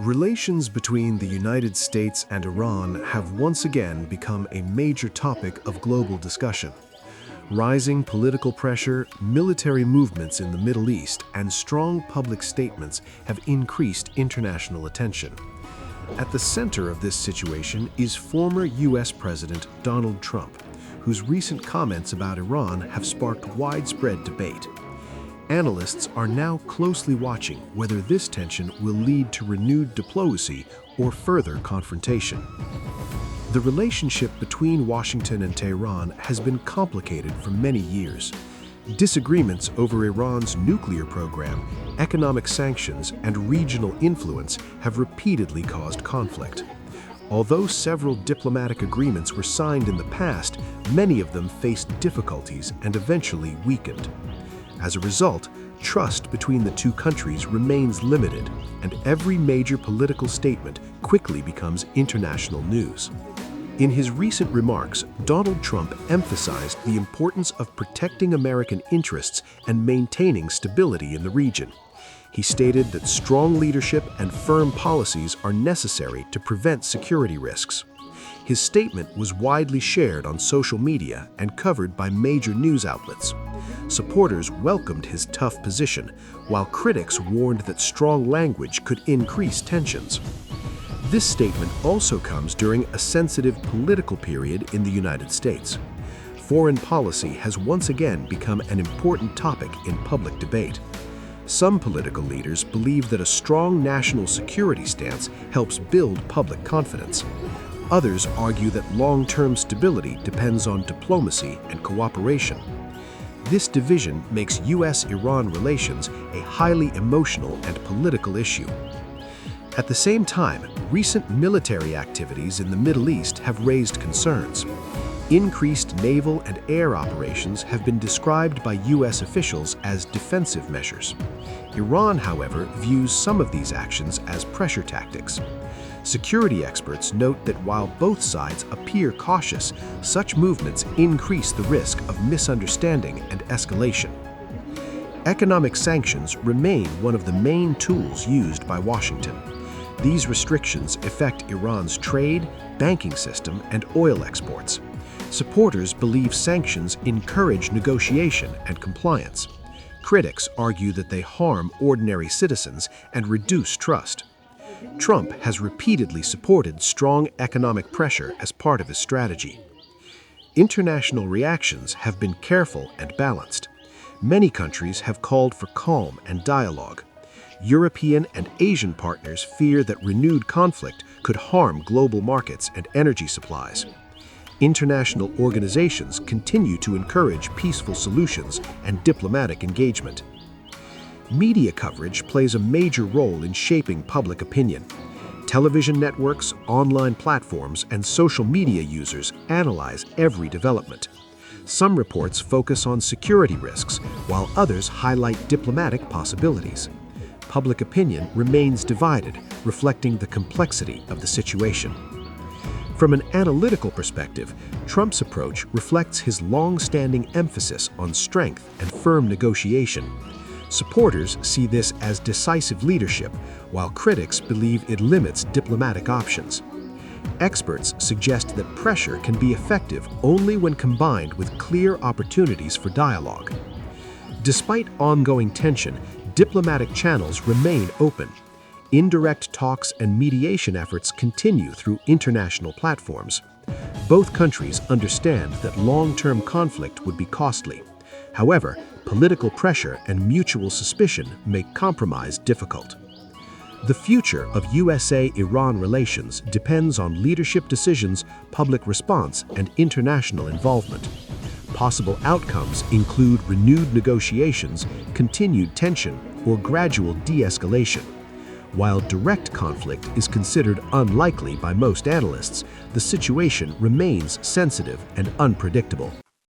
Relations between the United States and Iran have once again become a major topic of global discussion. Rising political pressure, military movements in the Middle East, and strong public statements have increased international attention. At the center of this situation is former U.S. President Donald Trump, whose recent comments about Iran have sparked widespread debate. Analysts are now closely watching whether this tension will lead to renewed diplomacy or further confrontation. The relationship between Washington and Tehran has been complicated for many years. Disagreements over Iran's nuclear program, economic sanctions, and regional influence have repeatedly caused conflict. Although several diplomatic agreements were signed in the past, many of them faced difficulties and eventually weakened. As a result, trust between the two countries remains limited, and every major political statement quickly becomes international news. In his recent remarks, Donald Trump emphasized the importance of protecting American interests and maintaining stability in the region. He stated that strong leadership and firm policies are necessary to prevent security risks. His statement was widely shared on social media and covered by major news outlets. Supporters welcomed his tough position, while critics warned that strong language could increase tensions. This statement also comes during a sensitive political period in the United States. Foreign policy has once again become an important topic in public debate. Some political leaders believe that a strong national security stance helps build public confidence. Others argue that long-term stability depends on diplomacy and cooperation. This division makes U.S.-Iran relations a highly emotional and political issue. At the same time, recent military activities in the Middle East have raised concerns. Increased naval and air operations have been described by U.S. officials as defensive measures. Iran, however, views some of these actions as pressure tactics. Security experts note that while both sides appear cautious, such movements increase the risk of misunderstanding and escalation. Economic sanctions remain one of the main tools used by Washington. These restrictions affect Iran's trade, banking system, and oil exports. Supporters believe sanctions encourage negotiation and compliance. Critics argue that they harm ordinary citizens and reduce trust. Trump has repeatedly supported strong economic pressure as part of his strategy. International reactions have been careful and balanced. Many countries have called for calm and dialogue. European and Asian partners fear that renewed conflict could harm global markets and energy supplies. International organizations continue to encourage peaceful solutions and diplomatic engagement. Media coverage plays a major role in shaping public opinion. Television networks, online platforms, and social media users analyze every development. Some reports focus on security risks, while others highlight diplomatic possibilities. Public opinion remains divided, reflecting the complexity of the situation. From an analytical perspective, Trump's approach reflects his long-standing emphasis on strength and firm negotiation. Supporters see this as decisive leadership, while critics believe it limits diplomatic options. Experts suggest that pressure can be effective only when combined with clear opportunities for dialogue. Despite ongoing tension, diplomatic channels remain open. Indirect talks and mediation efforts continue through international platforms. Both countries understand that long-term conflict would be costly. However, political pressure and mutual suspicion make compromise difficult. The future of USA-Iran relations depends on leadership decisions, public response, and international involvement. Possible outcomes include renewed negotiations, continued tension, or gradual de-escalation. While direct conflict is considered unlikely by most analysts, the situation remains sensitive and unpredictable.